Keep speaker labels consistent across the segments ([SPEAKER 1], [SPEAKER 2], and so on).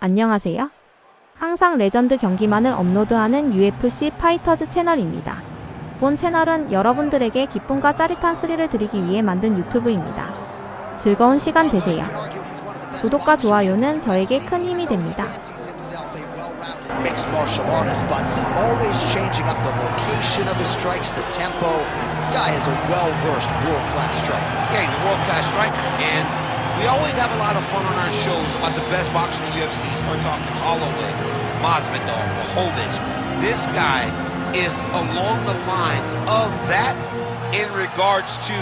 [SPEAKER 1] 안녕하세요. 항상 레전드 경기만을 업로드하는 UFC 파이터즈 채널입니다. 본 채널은 여러분들에게 기쁨과 짜릿한 스릴을 드리기 위해 만든 유튜브입니다. 즐거운 시간 되세요. 구독과 좋아요는 저에게 큰 힘이 됩니다.
[SPEAKER 2] Mixed martial artist, but always changing up the location of his strikes, the tempo. This guy is a well-versed world-class striker.
[SPEAKER 3] Yeah, he's a world-class striker, and we always have a lot of fun on our shows about the best boxers in the UFC. Start talking Holloway, Masvidal, Hovich. This guy is along the lines of that in regards to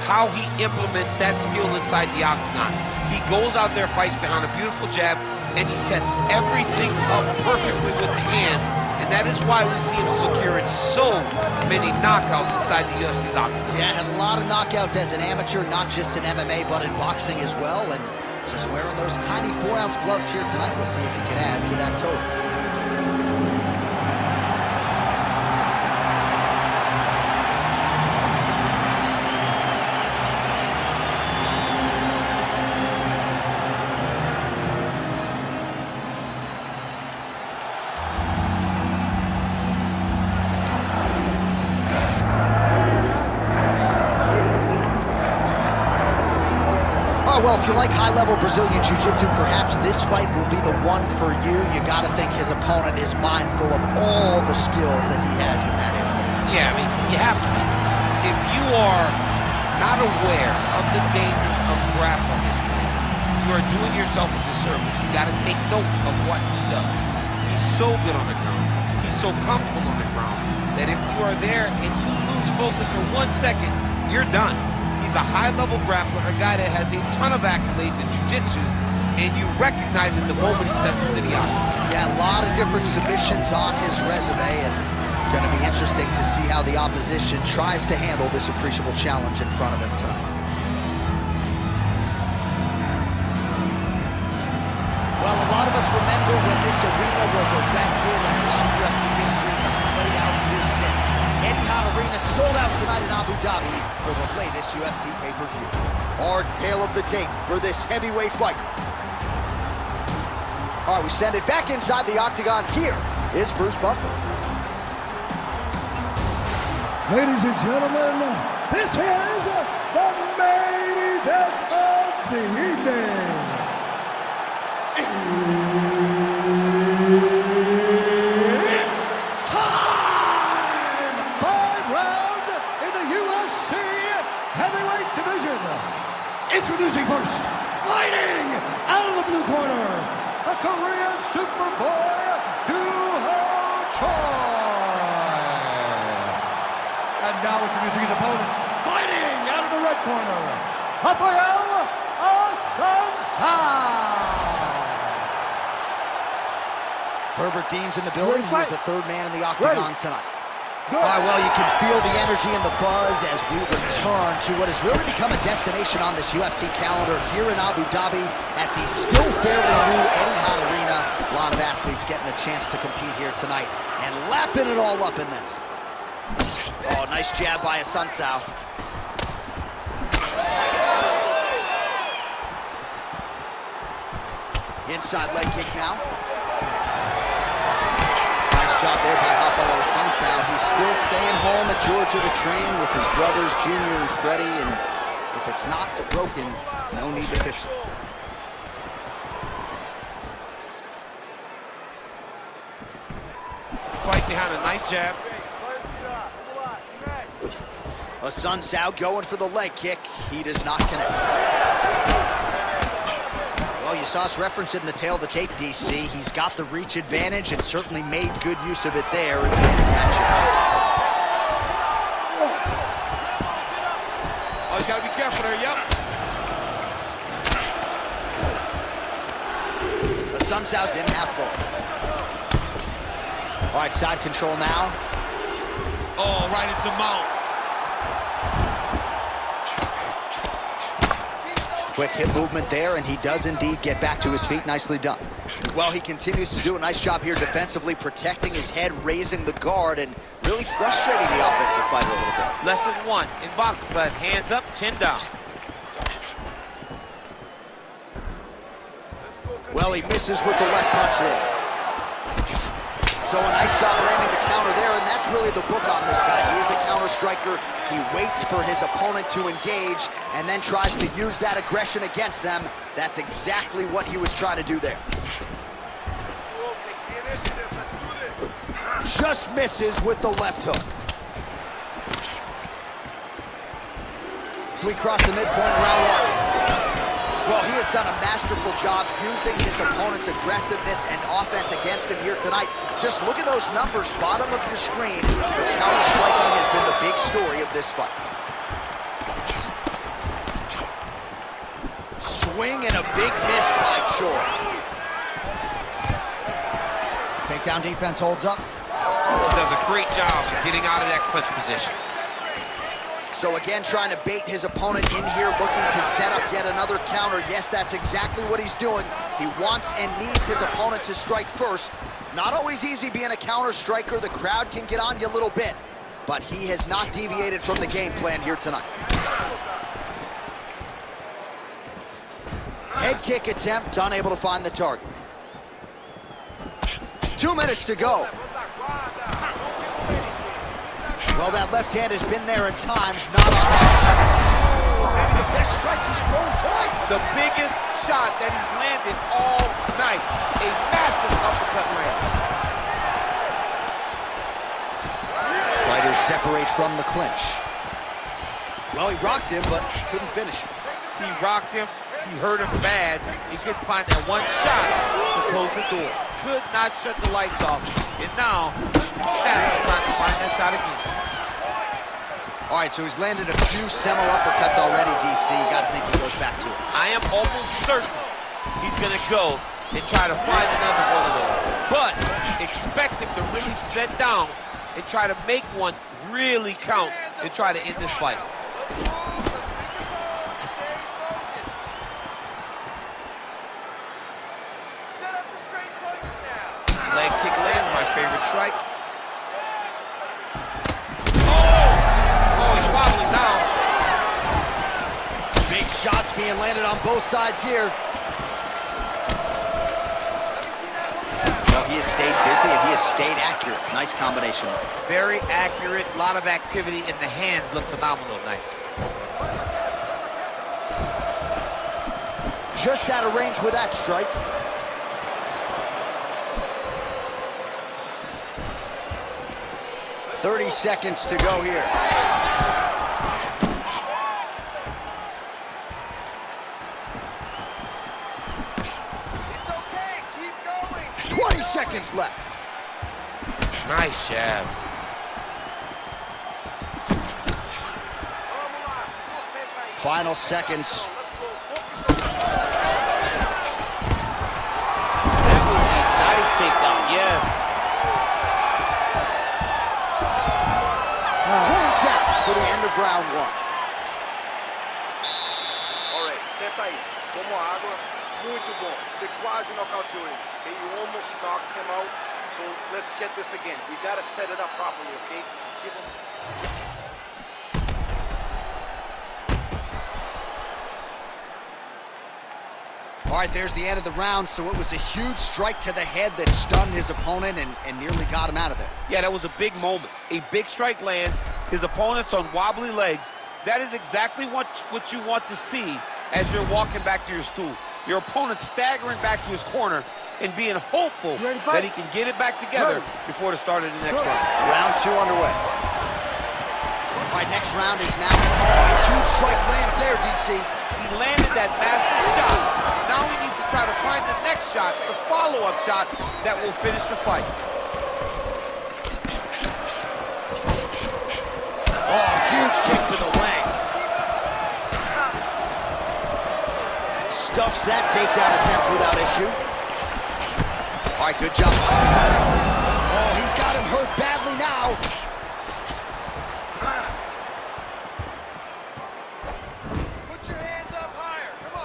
[SPEAKER 3] how he implements that skill inside the octagon. He goes out there, fights behind a beautiful jab, and he sets everything up perfectly with the hands, and that is why we see him securing so many knockouts inside the UFC's octagon.
[SPEAKER 2] Yeah, had a lot of knockouts as an amateur, not just in MMA, but in boxing as well, and just wearing those tiny 4-ounce gloves here tonight. We'll see if he can add to that total. Well, if you like high-level Brazilian Jiu-Jitsu, perhaps this fight will be the one for you. You got to think his opponent is mindful of all the skills that he has in that area.
[SPEAKER 3] Yeah, I mean, you have to be. If you are not aware of the dangers of grappling this man, you are doing yourself a disservice. You got to take note of what he does. He's so good on the ground. He's so comfortable on the ground that if you are there and you lose focus for 1 second, you're done. He's a high-level grappler, a guy that has a ton of accolades in jiu-jitsu, and you recognize it the moment he steps into the octagon.
[SPEAKER 2] Yeah, a lot of different submissions on his resume, and going to be interesting to see how the opposition tries to handle this appreciable challenge in front of him tonight. Well, a lot of us remember when this arena was erected, and a lot of UFC history has played out here since. Etihad Arena sold out tonight in Abu Dhabi for the latest UFC pay-per-view. Our tale of the tape for this heavyweight fight. All right, we send it back inside the octagon. Here is Bruce Buffer.
[SPEAKER 4] Ladies and gentlemen, this is the main event of the evening. Introducing first, fighting out of the blue corner, the Korean Superboy, Choi. And now introducing his opponent, fighting out of the red corner, Rafael Assunção.
[SPEAKER 2] Herbert Dean's in the building. He's the third man in the octagon tonight. All right, well, you can feel the energy and the buzz as we return to what has really become a destination on this UFC calendar here in Abu Dhabi at the still fairly new Etihad Arena. A lot of athletes getting a chance to compete here tonight and lapping it all up in this. Oh, nice jab by Assunção. Inside leg kick now. Job there by Rafael Assunção. He's still staying home at Georgia to train with his brothers, Junior and Freddie, and if it's not broken, no need to fix it.
[SPEAKER 3] Fight behind a nice jab.
[SPEAKER 2] Assunção going for the leg kick. He does not connect. Well, you saw us reference it in the tail of the tape, DC. He's got the reach advantage and certainly made good use of it there in the matchup.
[SPEAKER 3] Oh, he's got to be careful there, yep.
[SPEAKER 2] Assunção's in half guard. All right, side control now.
[SPEAKER 3] Oh, right into mount.
[SPEAKER 2] Quick hip movement there, and he does indeed get back to his feet. Nicely done. Well, he continues to do a nice job here defensively, protecting his head, raising the guard, and really frustrating the offensive fighter a little bit.
[SPEAKER 3] Lesson 1 in boxing class, hands up, chin down.
[SPEAKER 2] Well, he misses with the left punch there. So a nice job landing the counter there, and that's really the book on this guy. He is a counter striker. He waits for his opponent to engage and then tries to use that aggression against them. That's exactly what he was trying to do there. Just misses with the left hook. We cross the midpoint in round one. Well, he has done a masterful job using his opponent's aggressiveness and offense against him here tonight. Just look at those numbers, bottom of your screen. The counter-striking has been the big story of this fight. Swing and a big miss by Choi. Takedown defense holds up.
[SPEAKER 3] Does a great job getting out of that clinch position.
[SPEAKER 2] So again, trying to bait his opponent in here, looking to set up yet another counter. Yes, that's exactly what he's doing. He wants and needs his opponent to strike first. Not always easy being a counter striker. The crowd can get on you a little bit, but he has not deviated from the game plan here tonight. Head kick attempt, unable to find the target. 2 minutes to go. Well, that left hand has been there at times, not on that. Oh, maybe the best strike he's thrown tonight.
[SPEAKER 3] The biggest shot that he's landed all night. A massive uppercut land.
[SPEAKER 2] Fighters separate from the clinch. Well, he rocked him, but couldn't finish it.
[SPEAKER 3] He rocked him. He hurt him bad. He couldn't find that one shot to close the door. Could not shut the lights off. And now, trying to find that shot again.
[SPEAKER 2] All right, so he's landed a few seminal uppercuts already, DC. Got to think he goes back to it.
[SPEAKER 3] I am almost certain he's going to go and try to find another one of those. But expect him to really sit down and try to make one really count and try to end this fight. Leg kick lands, my favorite strike. Oh, he's wobbling down.
[SPEAKER 2] Big shots being landed on both sides here. Well, he has stayed busy and he has stayed accurate. Nice combination.
[SPEAKER 3] Very accurate, a lot of activity, and the hands look phenomenal tonight.
[SPEAKER 2] Just out of range with that strike. "30 seconds to go here.
[SPEAKER 5] It's okay, keep going.
[SPEAKER 2] 20 seconds left.
[SPEAKER 3] Nice jab.
[SPEAKER 2] Final seconds.
[SPEAKER 3] That was a nice takedown, yes.
[SPEAKER 2] Points out for the end of round one.
[SPEAKER 5] Alright, senta aí. Tomou água. Muito bom. Você quase nocauteou ele. Okay, you almost knocked him out. So let's get this again. We gotta set it up properly, okay? Give him.
[SPEAKER 2] All right, there's the end of the round, so it was a huge strike to the head that stunned his opponent and nearly got him out of there.
[SPEAKER 3] Yeah, that was a big moment. A big strike lands. His opponent's on wobbly legs. That is exactly what you want to see as you're walking back to your stool. Your opponent staggering back to his corner and being hopeful that he can get it back together before the start of the next round.
[SPEAKER 2] Round two underway. All right, next round is now. Oh, a huge strike lands there, DC.
[SPEAKER 3] He landed that massive shot. Now he needs to try to find the next shot, the follow-up shot that will finish the fight.
[SPEAKER 2] Oh, huge kick to the leg. Stuffs that takedown attempt without issue. All right, good job. Oh, he's got him hurt badly now.
[SPEAKER 5] Put your hands up higher. Come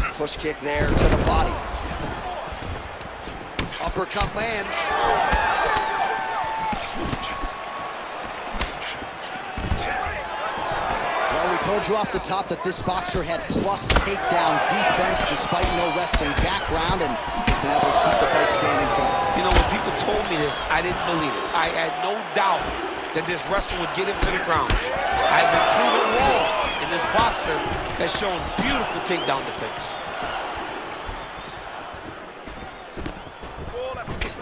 [SPEAKER 5] on.
[SPEAKER 2] Push kick there to the body. Uppercut lands. Well, we told you off the top that this boxer had plus takedown defense despite no wrestling background, and he's been able to keep the fight standing tonight.
[SPEAKER 3] You know, when people told me this, I didn't believe it. I had no doubt that this wrestler would get him to the ground. I've been proven wrong, and this boxer has shown beautiful takedown defense.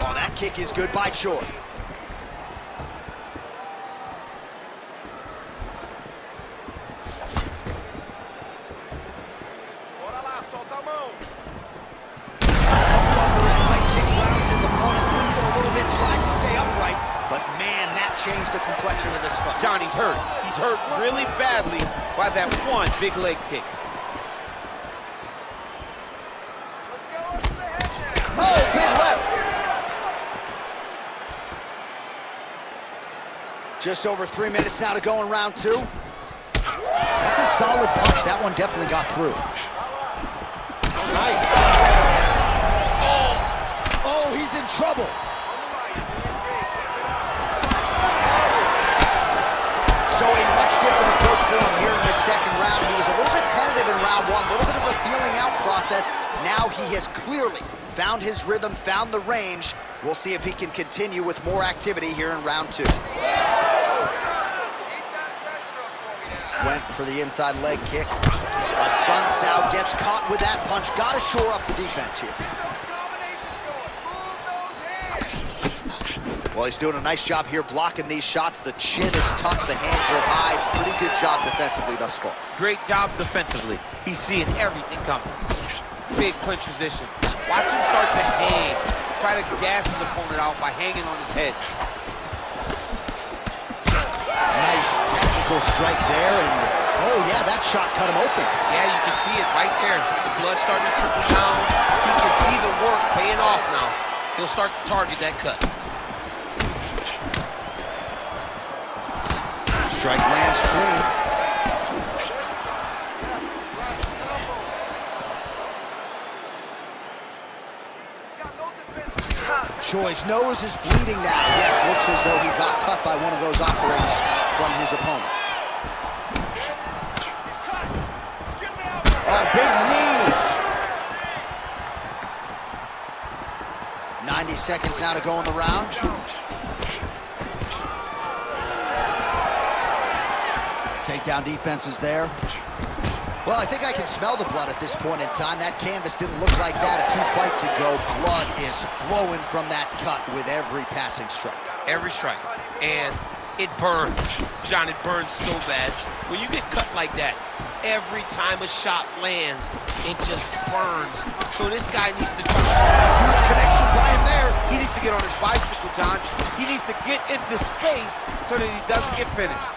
[SPEAKER 2] Oh, that kick is good by Choi. Change the complexion of this fight.
[SPEAKER 3] Johnny's hurt. He's hurt really badly by that one big leg kick.
[SPEAKER 5] Let's go up to the head now.
[SPEAKER 2] Oh, big left. Just over 3 minutes now to go in round two. That's a solid punch. That one definitely got through.
[SPEAKER 3] Nice.
[SPEAKER 2] Oh, he's in trouble. So a much different approach for him here in this second round. He was a little bit tentative in round one, a little bit of a feeling out process. Now he has clearly found his rhythm, found the range. We'll see if he can continue with more activity here in round two. Went for the inside leg kick. Sun Sao gets caught with that punch. Got to shore up the defense here. Well, he's doing a nice job here blocking these shots. The chin is tucked, the hands are high. Pretty good job defensively thus far.
[SPEAKER 3] Great job defensively. He's seeing everything coming. Big punch position. Watch him start to hang. Try to gas his opponent out by hanging on his head.
[SPEAKER 2] Nice technical strike there, and oh yeah, that shot cut him open.
[SPEAKER 3] Yeah, you can see it right there. The blood starting to trickle down. He can see the work paying off now. He'll start to target that cut.
[SPEAKER 2] Strike lands clean. Choi's nose is bleeding now. Yes, looks as though he got cut by one of those offerings from his opponent. Oh, big knee. 90 seconds now to go in the round. Takedown defense is there. Well, I think I can smell the blood at this point in time. That canvas didn't look like that a few fights ago. Blood is flowing from that cut with every passing strike.
[SPEAKER 3] Every strike. And it burns. John, it burns so bad. When you get cut like that, every time a shot lands, it just burns. So this guy needs to try.
[SPEAKER 2] Huge connection by him there.
[SPEAKER 3] He needs to get on his bicycle, John. He needs to get into space so that he doesn't get finished.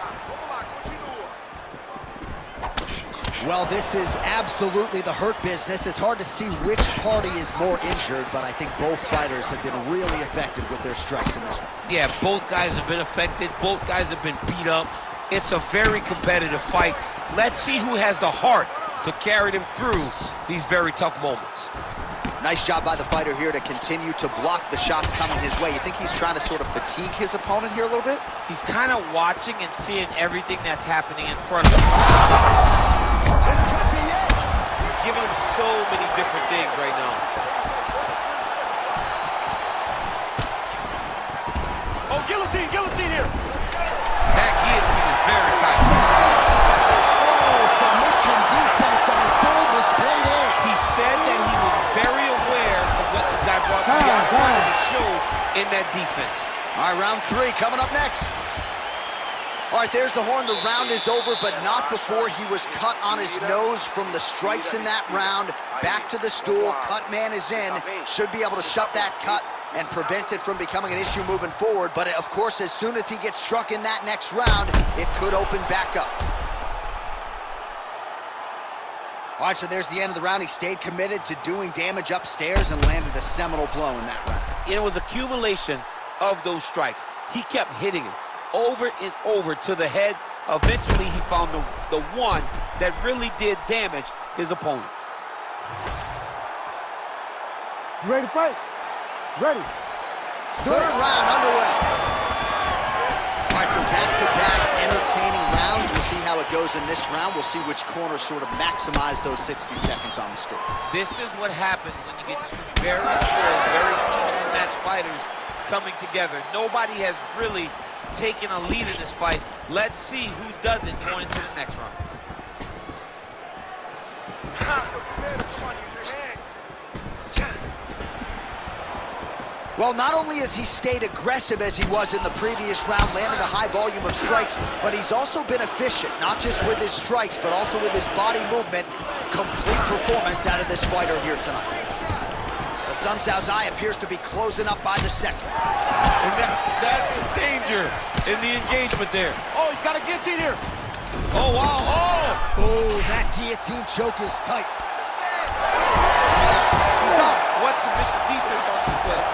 [SPEAKER 2] Well, this is absolutely the hurt business. It's hard to see which party is more injured, but I think both fighters have been really effective with their strikes in this one.
[SPEAKER 3] Yeah, both guys have been affected. Both guys have been beat up. It's a very competitive fight. Let's see who has the heart to carry them through these very tough moments.
[SPEAKER 2] Nice job by the fighter here to continue to block the shots coming his way. You think he's trying to sort of fatigue his opponent here a little bit?
[SPEAKER 3] He's kind of watching and seeing everything that's happening in front of him. He's giving him so many different things right now. Oh, guillotine here. That guillotine is very tight.
[SPEAKER 2] Oh, submission defense on full display there.
[SPEAKER 3] He said that he was very aware of what this guy brought to the outside of the show in that defense.
[SPEAKER 2] All right, round three coming up next. All right, there's the horn. The round is over, but not before he was cut on his nose from the strikes in that round. Back to the stool. Cut man is in. Should be able to shut that cut and prevent it from becoming an issue moving forward. But, of course, as soon as he gets struck in that next round, it could open back up. All right, so there's the end of the round. He stayed committed to doing damage upstairs and landed a seminal blow in that round.
[SPEAKER 3] It was accumulation of those strikes. He kept hitting him over and over to the head. Eventually, he found the one that really did damage his opponent.
[SPEAKER 4] You ready to fight? Ready.
[SPEAKER 2] Third round underway. All right, so back-to-back entertaining rounds with see how it goes in this round. We'll see which corner sort of maximize those 60 seconds on the street.
[SPEAKER 3] This is what happens when you get two very skilled, very evenly matched fighters coming together. Nobody has really taken a lead in this fight. Let's see who does it going into the next round.
[SPEAKER 2] Well, not only has he stayed aggressive as he was in the previous round, landing a high volume of strikes, but he's also been efficient, not just with his strikes, but also with his body movement. Complete performance out of this fighter here tonight. The Sun Tzu's eye appears to be closing up by the second.
[SPEAKER 3] And that's the danger in the engagement there. Oh, he's got a guillotine here. Oh, wow.
[SPEAKER 2] Oh, that guillotine choke is tight.
[SPEAKER 3] He's up. What submission defense on display.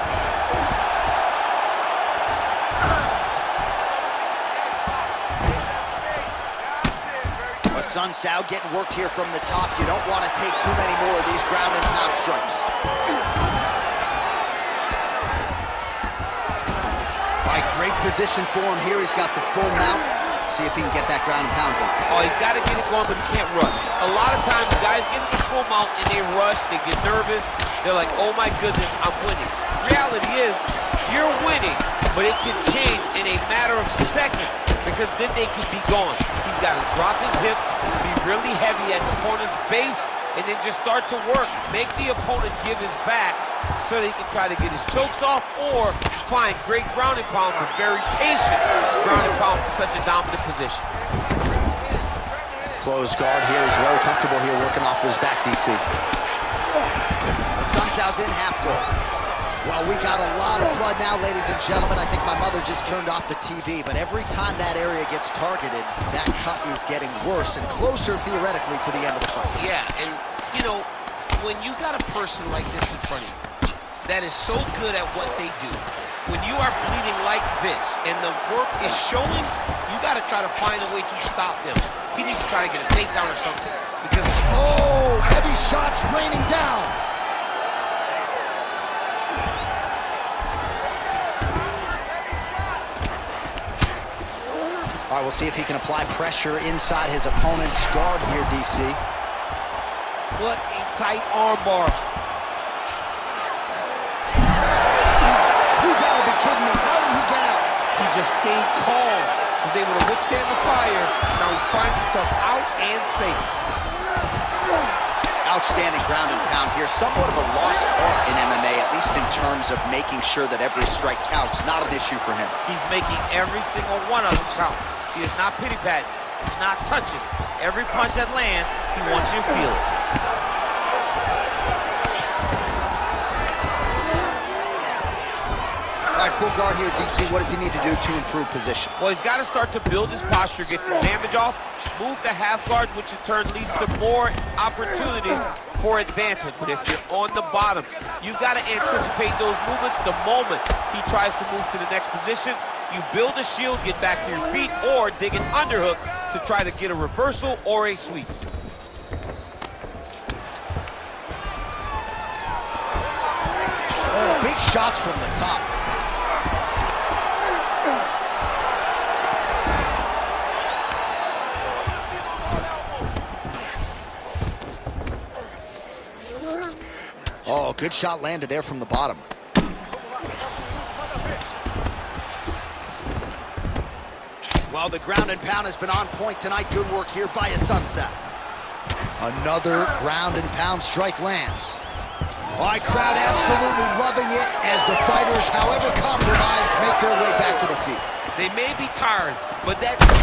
[SPEAKER 2] Sun Tzu getting worked here from the top. You don't want to take too many more of these ground and pound strikes. All right, great position for him here. He's got the full mount. See if he can get that ground and pound going.
[SPEAKER 3] Oh, he's got to get it going, but he can't rush. A lot of times, the guys get the full mount and they rush, they get nervous. They're like, oh my goodness, I'm winning. Reality is, you're winning, but it can change in a matter of seconds because then they can be gone. He's got to drop his hips, be really heavy at the opponent's base, and then just start to work. Make the opponent give his back so that he can try to get his chokes off or find great ground and pound, but very patient ground and pound from such a dominant position.
[SPEAKER 2] Closed guard here. He's very comfortable here working off his back, DC. The Sun Tzu's in half guard. Well, we got a lot of blood now, ladies and gentlemen. I think my mother just turned off the TV, but every time that area gets targeted, that cut is getting worse and closer, theoretically, to the end of the fight.
[SPEAKER 3] Yeah, and, you know, when you got a person like this in front of you that is so good at what they do, when you are bleeding like this and the work is showing, you got to try to find a way to stop them. He needs to try to get a takedown or something. Because
[SPEAKER 2] oh, heavy shots raining down. All right, we'll see if he can apply pressure inside his opponent's guard here, DC.
[SPEAKER 3] What a tight armbar.
[SPEAKER 2] You gotta be kidding me. How did he get out?
[SPEAKER 3] He just stayed calm. Was able to withstand the fire. Now he finds himself out and safe.
[SPEAKER 2] Outstanding ground and pound here. Somewhat of a lost art in MMA, at least in terms of making sure that every strike counts. Not an issue for him.
[SPEAKER 3] He's making every single one of them count. He is not pity-patting. He's not touching. Every punch that lands, he wants you to feel it.
[SPEAKER 2] All right, full guard here, DC. What does he need to do to improve position?
[SPEAKER 3] Well, he's got to start to build his posture, get some damage off, move the half guard, which in turn leads to more opportunities for advancement. But if you're on the bottom, you've got to anticipate those movements the moment he tries to move to the next position. You build a shield, get back to your feet, or dig an underhook to try to get a reversal or a sweep.
[SPEAKER 2] Oh, big shots from the top. Oh, good shot landed there from the bottom. Well, the ground and pound has been on point tonight. Good work here by Sun Tzu. Another ground and pound strike lands. All right, crowd absolutely loving it as the fighters, however compromised, make their way back to the feet.
[SPEAKER 3] They may be tired, but that's... What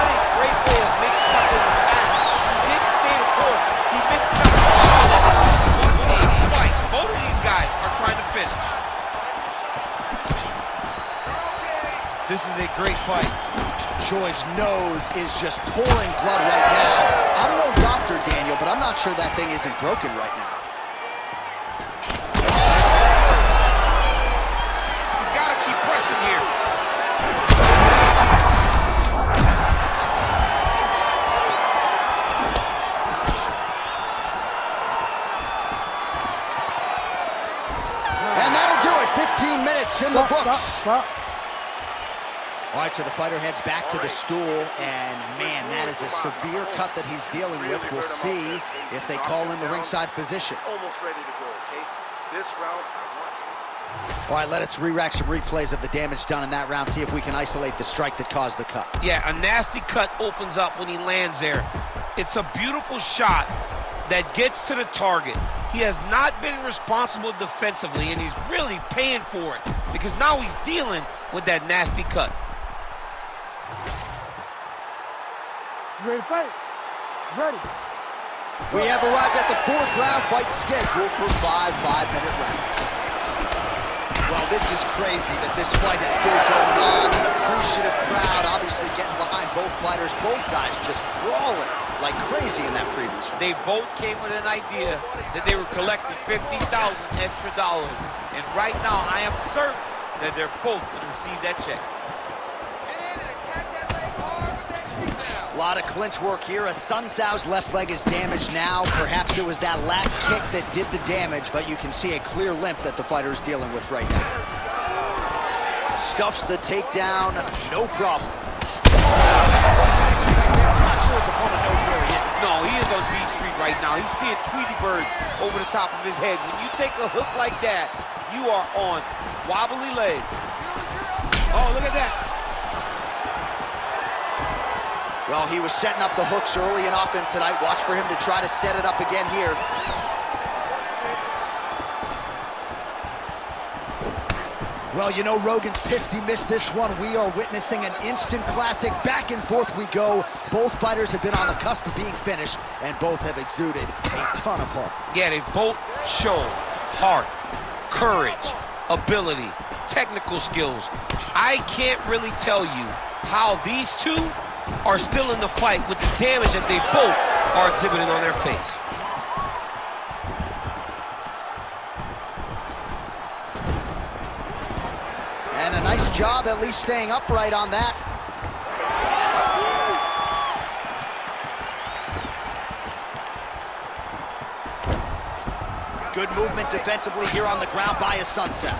[SPEAKER 3] a great way of mixing up his attack. He didn't stay the course. He mixed it up. What a fight. Both of these guys are trying to finish. This is a great fight.
[SPEAKER 2] Choi's nose is just pouring blood right now. I'm no doctor, Daniel, but I'm not sure that thing isn't broken right now.
[SPEAKER 3] He's got to keep pressing here.
[SPEAKER 2] And that'll do it. 15 minutes in the books. All right, so the fighter heads back to the stool, and man, that is a severe cut that he's dealing with. We'll see if they call in the ringside physician.
[SPEAKER 5] Almost ready to go, okay? This round, I want.
[SPEAKER 2] All right, let us re-rack some replays of the damage done in that round, see if we can isolate the strike that caused the cut.
[SPEAKER 3] Yeah, a nasty cut opens up when he lands there. It's a beautiful shot that gets to the target. He has not been responsible defensively, and he's really paying for it because now he's dealing with that nasty cut.
[SPEAKER 4] Ready to fight? Ready.
[SPEAKER 2] We have arrived at the fourth round fight scheduled for 5 5-minute rounds. Well, this is crazy that this fight is still going on. An appreciative crowd obviously getting behind both fighters. Both guys just brawling like crazy in that previous round.
[SPEAKER 3] They both came with an idea that they were collecting $50,000 extra dollars. And right now, I am certain that they're both going to receive that check.
[SPEAKER 2] A lot of clinch work here. Sun Tzu's left leg is damaged now. Perhaps it was that last kick that did the damage, but you can see a clear limp that the fighter is dealing with right now. Stuffs the takedown, no problem. I'm not sure his opponent knows where he is.
[SPEAKER 3] No, he is on Beach Street right now. He's seeing Tweety birds over the top of his head. When you take a hook like that, you are on wobbly legs. Oh, look at that.
[SPEAKER 2] Well, he was setting up the hooks early and often tonight. Watch for him to try to set it up again here. Well, you know, Rogan's pissed he missed this one. We are witnessing an instant classic. Back and forth we go. Both fighters have been on the cusp of being finished, and both have exuded a ton of heart.
[SPEAKER 3] Yeah, they've both shown heart, courage, ability, technical skills. I can't really tell you how these two are still in the fight with the damage that they both are exhibiting on their face.
[SPEAKER 2] And a nice job at least staying upright on that. Good movement defensively here on the ground by his sunset.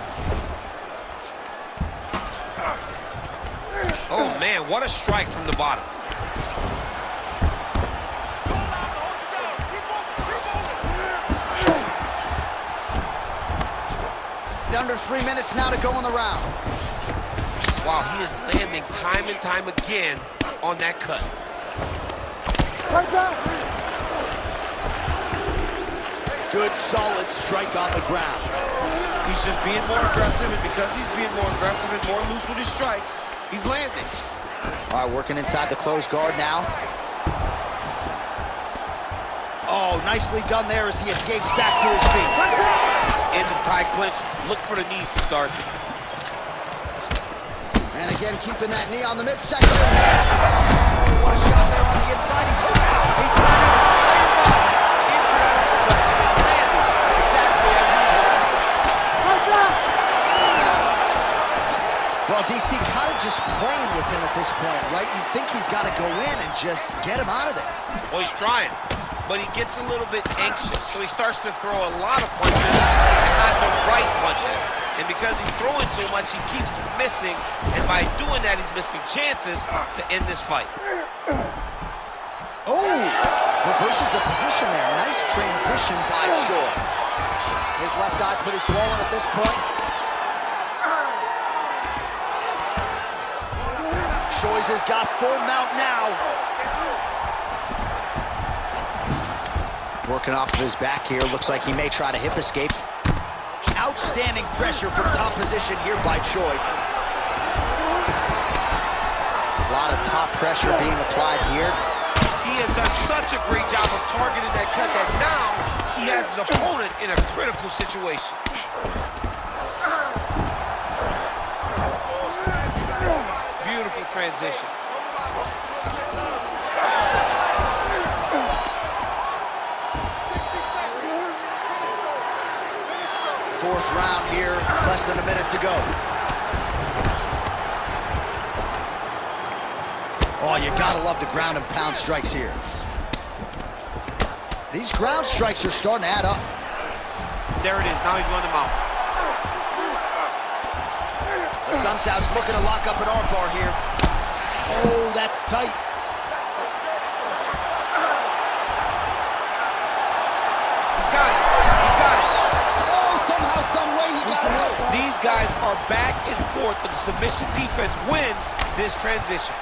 [SPEAKER 3] Oh man, what a strike from the bottom.
[SPEAKER 2] Under 3 minutes now to go in the round.
[SPEAKER 3] Wow, he is landing time and time again on that cut.
[SPEAKER 2] Good solid strike on the ground.
[SPEAKER 3] He's just being more aggressive, and because he's being more aggressive and more loose with his strikes, he's landing.
[SPEAKER 2] All right, working inside the closed guard now. Oh, nicely done there as he escapes back to his feet.
[SPEAKER 3] In the tie clinch, look for the knees to start.
[SPEAKER 2] And again, keeping that knee on the midsection. Oh, what a shot there on the inside. He's hooked.
[SPEAKER 3] He threw it into that uppercut and landed exactly as he was hoping.
[SPEAKER 2] Well, DC kind of just playing with him at this point, right? You'd think he's got to go in and just get him out of there.
[SPEAKER 3] Well, he's trying, but he gets a little bit anxious, so he starts to throw a lot of punches and not the right punches. And because he's throwing so much, he keeps missing, and by doing that, he's missing chances to end this fight.
[SPEAKER 2] Oh, reverses the position there. Nice transition by Choi. His left eye pretty swollen at this point. Choi's has got full mount now. Working off of his back here. Looks like he may try to hip escape. Outstanding pressure from top position here by Choi. A lot of top pressure being applied here.
[SPEAKER 3] He has done such a great job of targeting that cut that now he has his opponent in a critical situation. Beautiful transition.
[SPEAKER 2] Fourth round here, less than a minute to go. Oh, you gotta love the ground and pound strikes here. These ground strikes are starting to add up.
[SPEAKER 3] There it is, now he's running them out.
[SPEAKER 2] Sunsao's looking to lock up an armbar here. Oh, that's tight.
[SPEAKER 3] He's got it. He's got it.
[SPEAKER 2] Oh, somehow, some way he got out.
[SPEAKER 3] These guys are back and forth, but the submission defense wins this transition.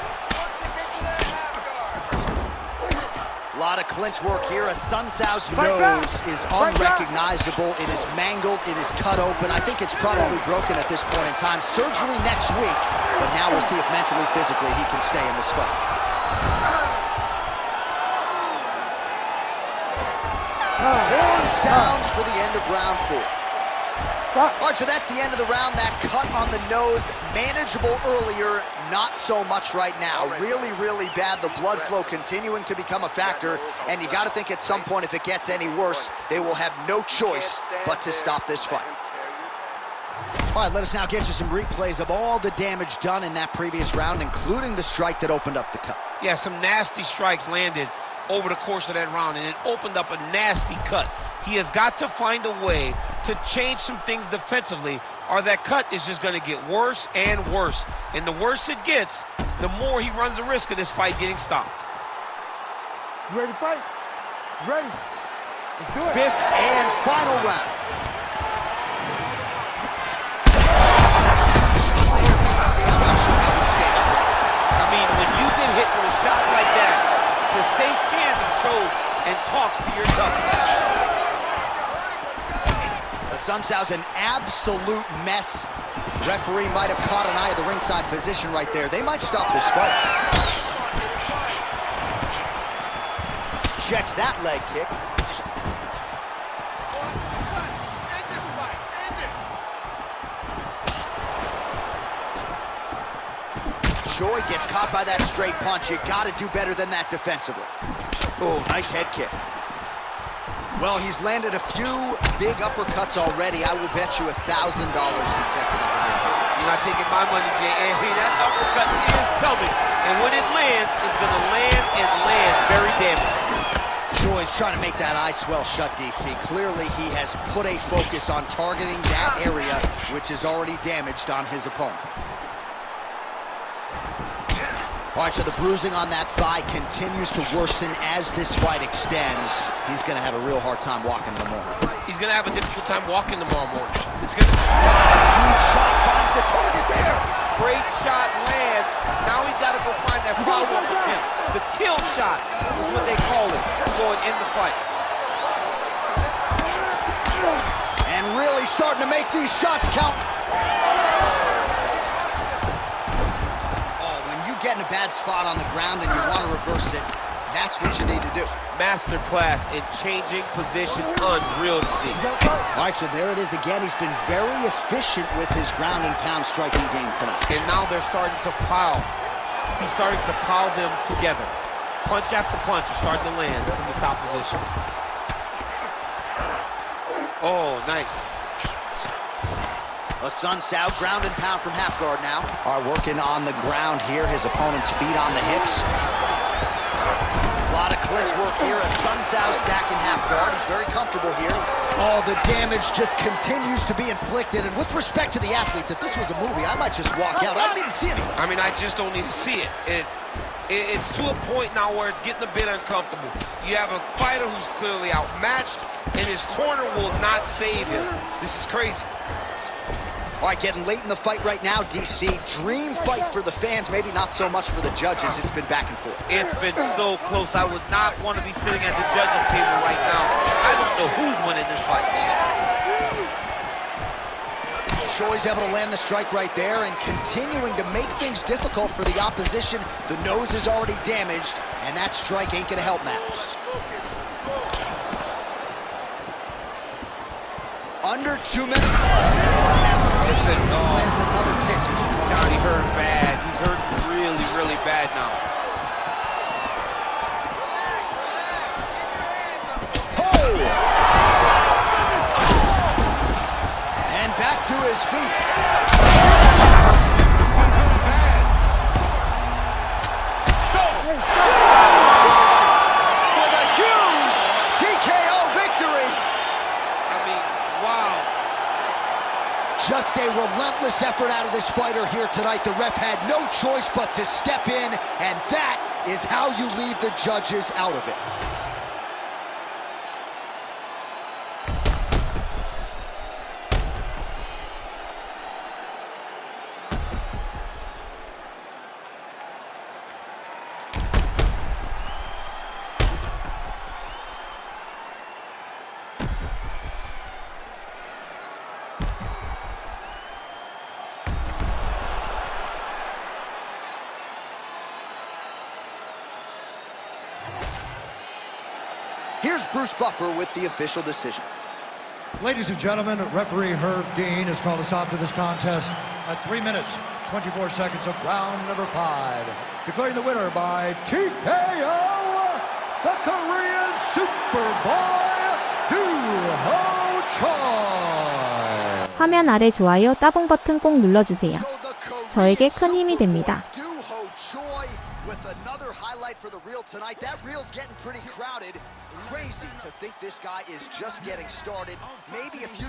[SPEAKER 2] A lot of clinch work here. A Sunsao's nose is unrecognizable. It is mangled. It is cut open. I think it's probably broken at this point in time. Surgery next week, but now we'll see if mentally, physically, he can stay in this fight. Horn sounds for the end of round 4. All right, so that's the end of the round. That cut on the nose, manageable earlier, not so much right now. Really, really bad. The blood flow continuing to become a factor, and you got to think at some point, if it gets any worse, they will have no choice but to stop this fight. All right, let us now get you some replays of all the damage done in that previous round, including the strike that opened up the cut.
[SPEAKER 3] Yeah, some nasty strikes landed over the course of that round, and it opened up a nasty cut. He has got to find a way to change some things defensively, or that cut is just going to get worse and worse. And the worse it gets, the more he runs the risk of this fight getting stopped.
[SPEAKER 4] You ready to fight? Ready. Let's do it.
[SPEAKER 2] Fifth and final round.
[SPEAKER 3] I mean, when you get hit with a shot like that, to stay standing shows and talks to your toughness.
[SPEAKER 2] Sunsao's an absolute mess. Referee might have caught an eye of the ringside position right there. They might stop this fight. Checks that leg kick. Choi gets caught by that straight punch. You got to do better than that defensively. Oh, nice head kick. Well, he's landed a few big uppercuts already. I will bet you $1,000 he sets it up again.
[SPEAKER 3] You're not taking my money, Jay. Hey, that uppercut is coming. And when it lands, it's going to land and land very damaging.
[SPEAKER 2] Choi's trying to make that eye swell shut, DC. Clearly, he has put a focus on targeting that area, which is already damaged on his opponent. All right, so the bruising on that thigh continues to worsen as this fight extends. He's going to have a real hard time walking tomorrow morning.
[SPEAKER 3] He's going to have a difficult time walking tomorrow morning. It's going to...
[SPEAKER 2] Huge shot finds the target there.
[SPEAKER 3] Great shot lands. Now he's got to go find that follow-up attempt. The kill shot is what they call it, going in the fight.
[SPEAKER 2] And really starting to make these shots count. Get in a bad spot on the ground and you want to reverse it, that's what you need to do.
[SPEAKER 3] Masterclass in changing positions, unreal to see.
[SPEAKER 2] All right, so there it is again. He's been very efficient with his ground and pound striking game tonight.
[SPEAKER 3] And now they're starting to pile. He's starting to pile them together. Punch after punch is starting to land from the top position. Oh, nice.
[SPEAKER 2] A Sunsao ground and pound from half guard now. All right, working on the ground here. His opponent's feet on the hips. A lot of clinch work here. A Sunsao's back in half guard. He's very comfortable here. Oh, the damage just continues to be inflicted. And with respect to the athletes, if this was a movie, I might just walk out. I don't need to see anything.
[SPEAKER 3] I mean, I just don't need to see it. It's to a point now where it's getting a bit uncomfortable. You have a fighter who's clearly outmatched, and his corner will not save him. This is crazy.
[SPEAKER 2] All right, getting late in the fight right now, DC. Dream fight for the fans, maybe not so much for the judges. It's been back and forth.
[SPEAKER 3] It's been so close. I would not want to be sitting at the judges' table right now. I don't know who's winning this fight.
[SPEAKER 2] Choi's able to land the strike right there and continuing to make things difficult for the opposition. The nose is already damaged, and that strike ain't gonna help matters. Under 2 minutes. Lands another kick.
[SPEAKER 3] Johnny hurt bad. He's hurt really, really bad now.
[SPEAKER 2] Oh! And back to his feet.
[SPEAKER 3] He's hurt bad. So,
[SPEAKER 2] with a huge TKO victory.
[SPEAKER 3] I mean, wow.
[SPEAKER 2] Just a relentless effort out of this fighter here tonight. The ref had no choice but to step in, and that is how you leave the judges out of it. Here's Bruce Buffer with the official decision.
[SPEAKER 4] Ladies and gentlemen, referee Herb Dean has called a stop to this contest at 3 minutes, 24 seconds of round number 5. Declaring the winner by TKO, the Korean Superboy, Doo-Ho Choi.
[SPEAKER 1] 화면 아래 좋아요 따봉 버튼 꼭 눌러주세요. 저에게 큰 힘이 됩니다.
[SPEAKER 2] With another highlight for the reel tonight. That reel's getting pretty crowded. Crazy to think this guy is just getting started. Maybe a few